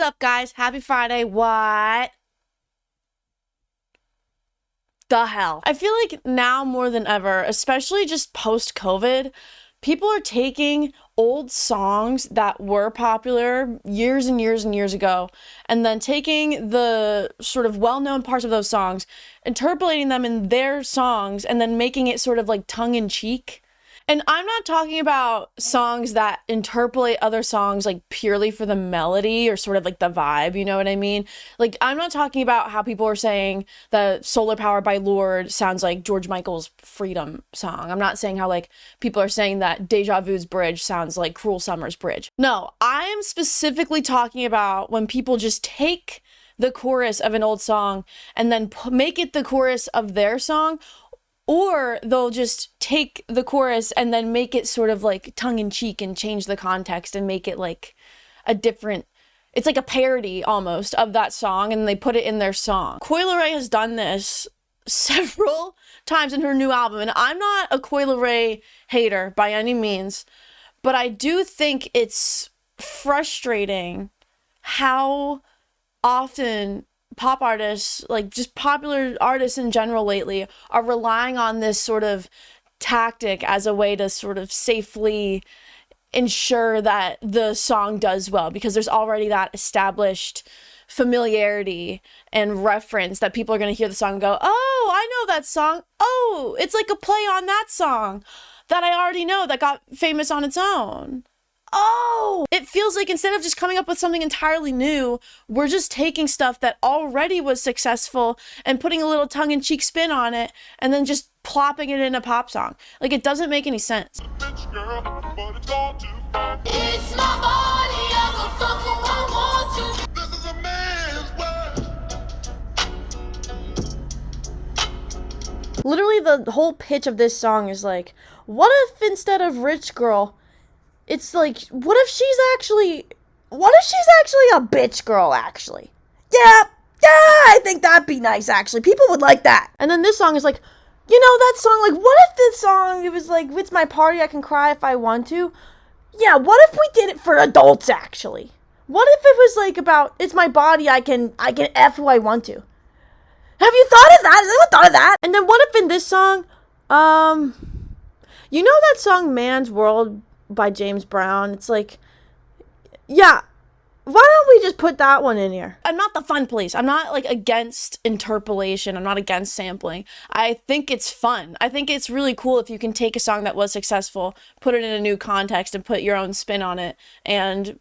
What's up, guys? Happy Friday. What the hell? I feel like now more than ever, especially just post-COVID, people are taking old songs that were popular years and years and years ago, and then taking the sort of well-known parts of those songs, interpolating them in their songs, and then making it sort of like tongue-in-cheek. And I'm not talking about songs that interpolate other songs like purely for the melody or sort of like the vibe, you know what I mean? Like, I'm not talking about how people are saying that Solar Power by Lorde sounds like George Michael's Freedom song. I'm not saying how like people are saying that Deja Vu's bridge sounds like Cruel Summer's bridge. No, I am specifically talking about when people just take the chorus of an old song and then make it the chorus of their song. Or they'll just take the chorus and then make it sort of like tongue-in-cheek and change the context and make it like a different, it's like a parody almost of that song, and they put it in their song. Coi Leray has done this several times in her new album, and I'm not a Coi Leray hater by any means, but I do think it's frustrating how often pop artists, like just popular artists in general lately, are relying on this sort of tactic as a way to sort of safely ensure that the song does well, because there's already that established familiarity and reference that people are going to hear the song and go, oh, I know that song. Oh, it's like a play on that song that I already know that got famous on its own. Oh, it feels like instead of just coming up with something entirely new, we're just taking stuff that already was successful and putting a little tongue-in-cheek spin on it and then just plopping it in a pop song. Like, it doesn't make any sense. It's my body, I can fuck who I want to. This is a man's world. Literally, the whole pitch of this song is like, what if instead of rich girl, it's like, what if she's actually a bitch girl, actually? Yeah, I think that'd be nice, actually. People would like that. And then this song is like, you know, that song, like, what if this song, it was like, it's my party, I can cry if I want to? Yeah, what if we did it for adults, actually? What if it was like about, it's my body, I can F who I want to? Have you thought of that? Has anyone thought of that? And then what if in this song, you know that song, Man's World, by James Brown? It's like, yeah, why don't we just put that one in here? I'm not the fun police. I'm not like against interpolation. I'm not against sampling. I think it's fun. I think it's really cool if you can take a song that was successful, put it in a new context, and put your own spin on it and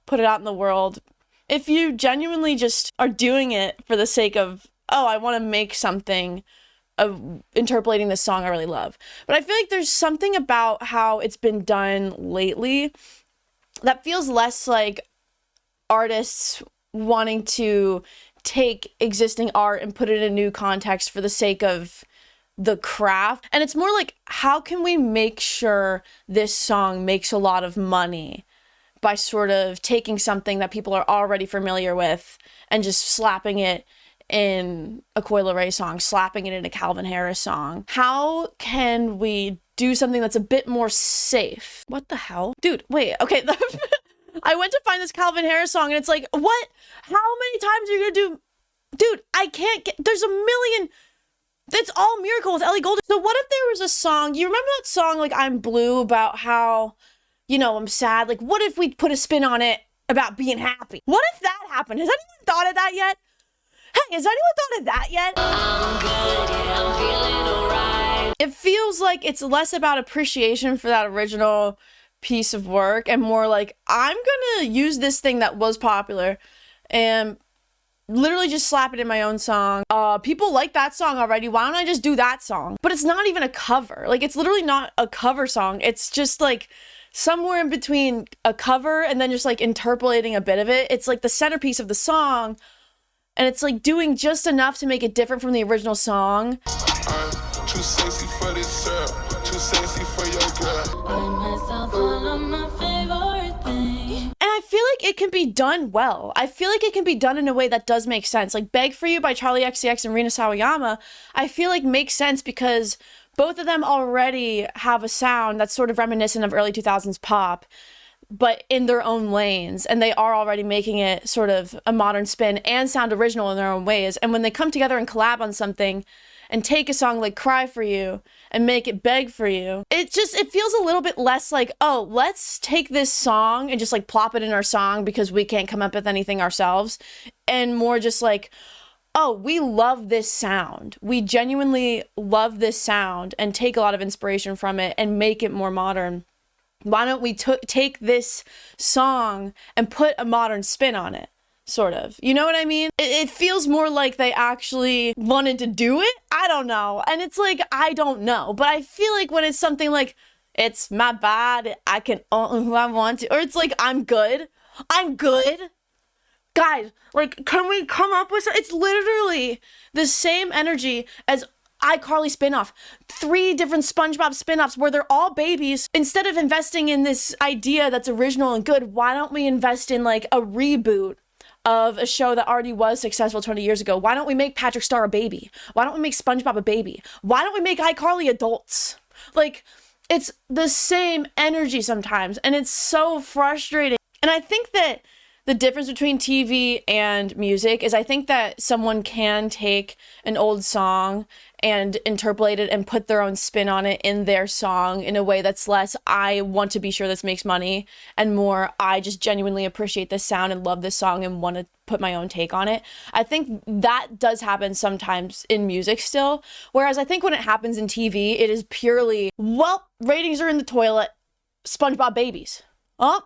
put it out in the world. If you genuinely just are doing it for the sake of, oh, I want to make something of interpolating this song I really love. But I feel like there's something about how it's been done lately that feels less like artists wanting to take existing art and put it in a new context for the sake of the craft. And it's more like, how can we make sure this song makes a lot of money by sort of taking something that people are already familiar with and just slapping it in a Coi Leray song, slapping it in a Calvin Harris song? How can we do something that's a bit more safe? What the hell? Dude, wait, okay. I went to find this Calvin Harris song and it's like, what? How many times are you gonna do? Dude, I can't get, there's a million. It's all Miracle with Ellie Goulding. So what if there was a song, you remember that song, like, I'm Blue, about how, you know, I'm sad? Like, what if we put a spin on it about being happy? What if that happened? Has anyone thought of that yet? Hey, has anyone thought of that yet? I'm good, yeah, I'm feeling alright. It feels like it's less about appreciation for that original piece of work and more like, I'm gonna use this thing that was popular and literally just slap it in my own song. People like that song already. Why don't I just do that song? But it's not even a cover. Like, it's literally not a cover song. It's just like somewhere in between a cover and then just like interpolating a bit of it. It's like the centerpiece of the song. And it's like doing just enough to make it different from the original song. I'm too sexy for this syrup, too sexy for your girl. Buy myself all of my favorite things. And I feel like it can be done well. I feel like it can be done in a way that does make sense. Like Beg For You by Charlie XCX and Rina Sawayama, I feel like makes sense because both of them already have a sound that's sort of reminiscent of early 2000s pop but in their own lanes, and they are already making it sort of a modern spin and sound original in their own ways. And when they come together and collab on something and take a song like Cry For You and make it Beg For You, it feels a little bit less like, oh, let's take this song and just like plop it in our song because we can't come up with anything ourselves, and more just like, oh, we love this sound. We genuinely love this sound and take a lot of inspiration from it and make it more modern. Why don't we take this song and put a modern spin on it, sort of. You know what I mean? It feels more like they actually wanted to do it. I don't know. And it's like, I don't know. But I feel like when it's something like, it's my body, I can own who I want to, or it's like, I'm good. Guys, like, can we come up with it's literally the same energy as iCarly spinoff, 3 different SpongeBob spinoffs where they're all babies. Instead of investing in this idea that's original and good, why don't we invest in like a reboot of a show that already was successful 20 years ago? Why don't we make Patrick Star a baby? Why don't we make SpongeBob a baby? Why don't we make iCarly adults? Like, it's the same energy sometimes, and it's so frustrating. And I think that the difference between TV and music is I think that someone can take an old song and interpolate it and put their own spin on it in their song in a way that's less, I want to be sure this makes money, and more, I just genuinely appreciate this sound and love this song and want to put my own take on it. I think that does happen sometimes in music still, whereas I think when it happens in TV, it is purely, well, ratings are in the toilet, SpongeBob babies. Oh,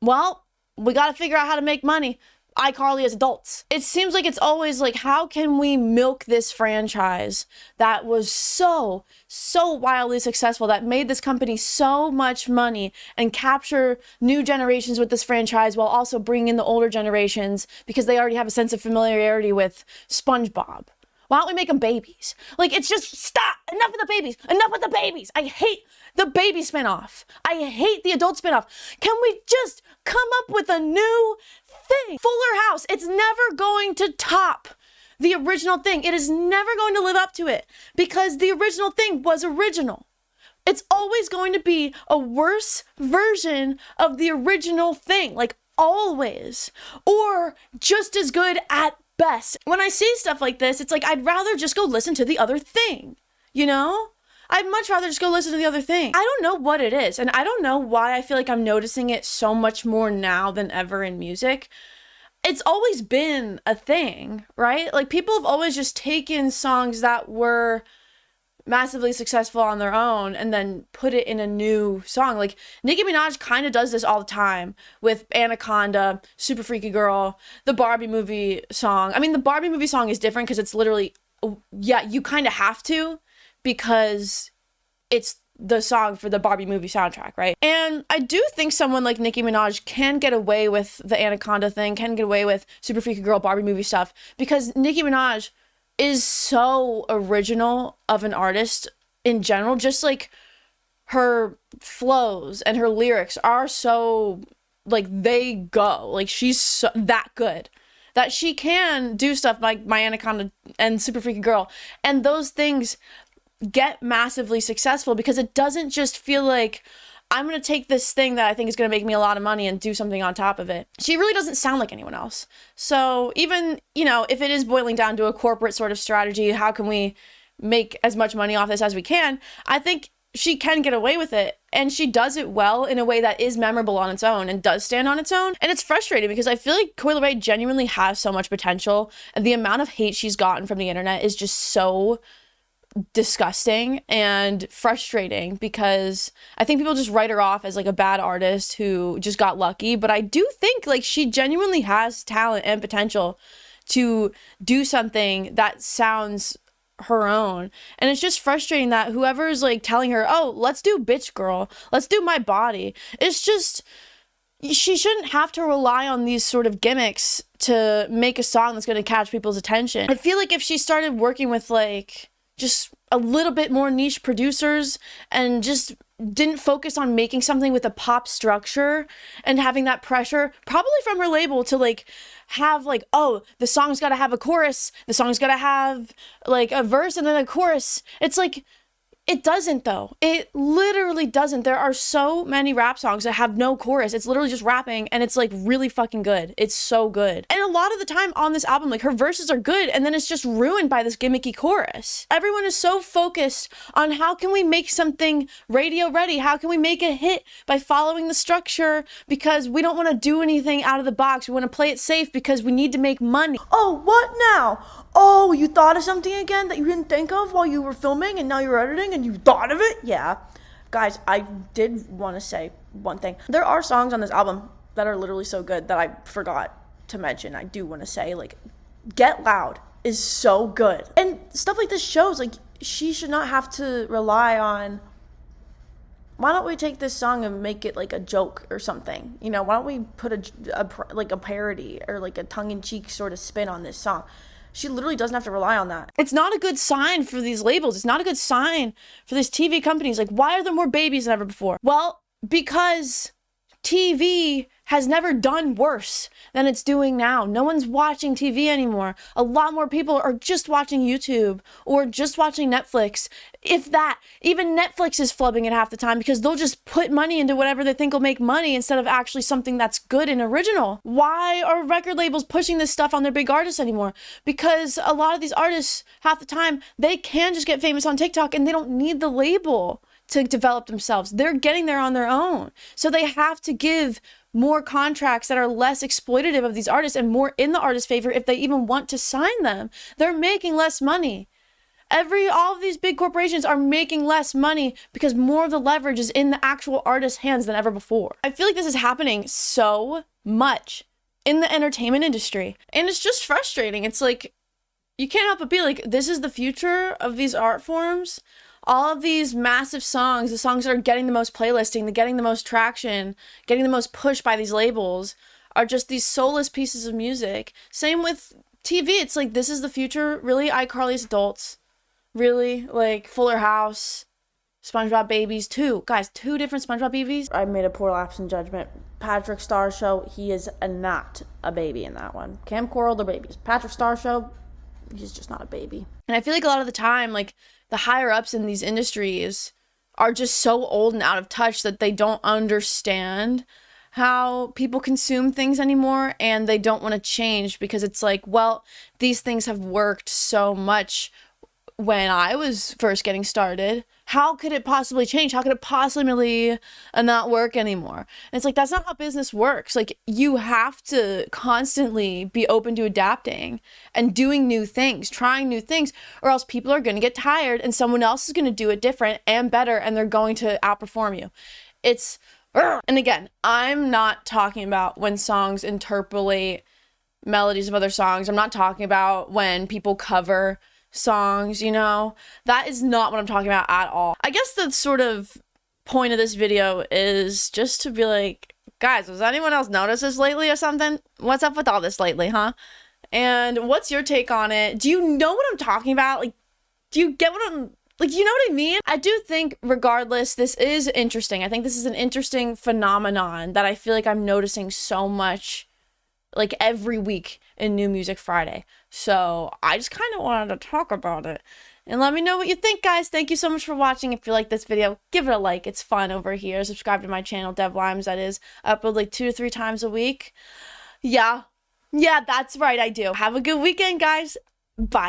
well, we got to figure out how to make money. iCarly as adults. It seems like it's always like, how can we milk this franchise that was so wildly successful, that made this company so much money, and capture new generations with this franchise while also bringing in the older generations because they already have a sense of familiarity with SpongeBob. Why don't we make them babies? Like, it's just, stop! Enough with the babies! Enough with the babies! I hate the baby spinoff. I hate the adult spinoff. Can we just come up with a new thing? Fuller House, it's never going to top the original thing. It is never going to live up to it because the original thing was original. It's always going to be a worse version of the original thing, like always, or just as good at best. When I see stuff like this, it's like, I'd rather just go listen to the other thing, you know? I'd much rather just go listen to the other thing. I don't know what it is, and I don't know why I feel like I'm noticing it so much more now than ever in music. It's always been a thing, right? Like, people have always just taken songs that were massively successful on their own and then put it in a new song. Like, Nicki Minaj kind of does this all the time with Anaconda, Super Freaky Girl, the Barbie movie song. I mean, the Barbie movie song is different because it's literally, yeah, you kind of have to, because it's the song for the Barbie movie soundtrack, right? And I do think someone like Nicki Minaj can get away with the Anaconda thing, can get away with Super Freaky Girl, Barbie movie stuff, because Nicki Minaj is so original of an artist in general. Just like her flows and her lyrics are so, like, they go, like, she's so, that good that she can do stuff like My Anaconda and Super Freaky Girl, and those things get massively successful because it doesn't just feel like, I'm going to take this thing that I think is going to make me a lot of money and do something on top of it. She really doesn't sound like anyone else. So even, you know, if it is boiling down to a corporate sort of strategy, how can we make as much money off this as we can? I think she can get away with it, and she does it well in a way that is memorable on its own and does stand on its own. And it's frustrating because I feel like Coi Leray genuinely has so much potential, and the amount of hate she's gotten from the internet is just so disgusting and frustrating, because I think people just write her off as like a bad artist who just got lucky. But I do think like she genuinely has talent and potential to do something that sounds her own. And it's just frustrating that whoever's like telling her, oh, let's do Bitch Girl, let's do My Body, it's just, she shouldn't have to rely on these sort of gimmicks to make a song that's going to catch people's attention. I feel like if she started working with like just a little bit more niche producers and just didn't focus on making something with a pop structure and having that pressure, probably from her label, to like have like, oh, the song's got to have a chorus, the song's got to have like a verse and then a chorus. It's like, It doesn't though. It literally doesn't. There are so many rap songs that have no chorus. It's literally just rapping and it's like really fucking good. It's so good. And a lot of the time on this album, like her verses are good and then it's just ruined by this gimmicky chorus. Everyone is so focused on how can we make something radio ready? How can we make a hit by following the structure, because we don't want to do anything out of the box. We want to play it safe because we need to make money. Oh, what now? Oh, you thought of something again that you didn't think of while you were filming and now you're editing and you thought of it? Yeah. Guys, I did want to say one thing. There are songs on this album that are literally so good that I forgot to mention. I do want to say, like, Get Loud is so good. And stuff like this shows, like, she should not have to rely on, why don't we take this song and make it like a joke or something? You know, why don't we put a parody or like a tongue-in-cheek sort of spin on this song? She literally doesn't have to rely on that. It's not a good sign for these labels. It's not a good sign for these TV companies. Like, why are there more babies than ever before? Well, because TV has never done worse than it's doing now. No one's watching TV anymore. A lot more people are just watching YouTube or just watching Netflix. If that, even Netflix is flubbing it half the time because they'll just put money into whatever they think will make money instead of actually something that's good and original. Why are record labels pushing this stuff on their big artists anymore? Because a lot of these artists, half the time, they can just get famous on TikTok and they don't need the label to develop themselves. They're getting there on their own. So they have to give more contracts that are less exploitative of these artists and more in the artist's favor if they even want to sign them. They're making less money. All of these big corporations are making less money because more of the leverage is in the actual artist's hands than ever before. I feel like this is happening so much in the entertainment industry. And it's just frustrating. It's like, you can't help but be like, this is the future of these art forms. All of these massive songs, the songs that are getting the most playlisting, they're getting the most traction, getting the most push by these labels, are just these soulless pieces of music. Same with TV. It's like, this is the future. Really, iCarly's adults. Really, like Fuller House, SpongeBob Babies, two different SpongeBob Babies. I made a poor lapse in judgment. Patrick Star Show, he is not a baby in that one. Cam Coral, they're babies. Patrick Star Show, he's just not a baby. And I feel like a lot of the time, like, the higher ups in these industries are just so old and out of touch that they don't understand how people consume things anymore, and they don't want to change because it's like, well, these things have worked so much when I was first getting started. How could it possibly change? How could it possibly not work anymore? And it's like, that's not how business works. Like, you have to constantly be open to adapting and doing new things, trying new things, or else people are going to get tired and someone else is going to do it different and better, and they're going to outperform you. And again, I'm not talking about when songs interpolate melodies of other songs. I'm not talking about when people cover songs, you know, that is not what I'm talking about at all. I guess the sort of point of this video is just to be like, guys, has anyone else noticed this lately or something? What's up with all this lately, huh? And what's your take on it? Do you know what I'm talking about? Like, do you get what I'm, like, you know what I mean? I do think, regardless, this is interesting. I think this is an interesting phenomenon that I feel like I'm noticing so much, like, every week in New Music Friday. So I just kind of wanted to talk about it. And let me know what you think, guys. Thank you so much for watching. If you like this video, give it a like. It's fun over here. Subscribe to my channel, Dev Limes. That is, upload like 2 to 3 times a week. Yeah, that's right, I do. Have a good weekend, guys. Bye.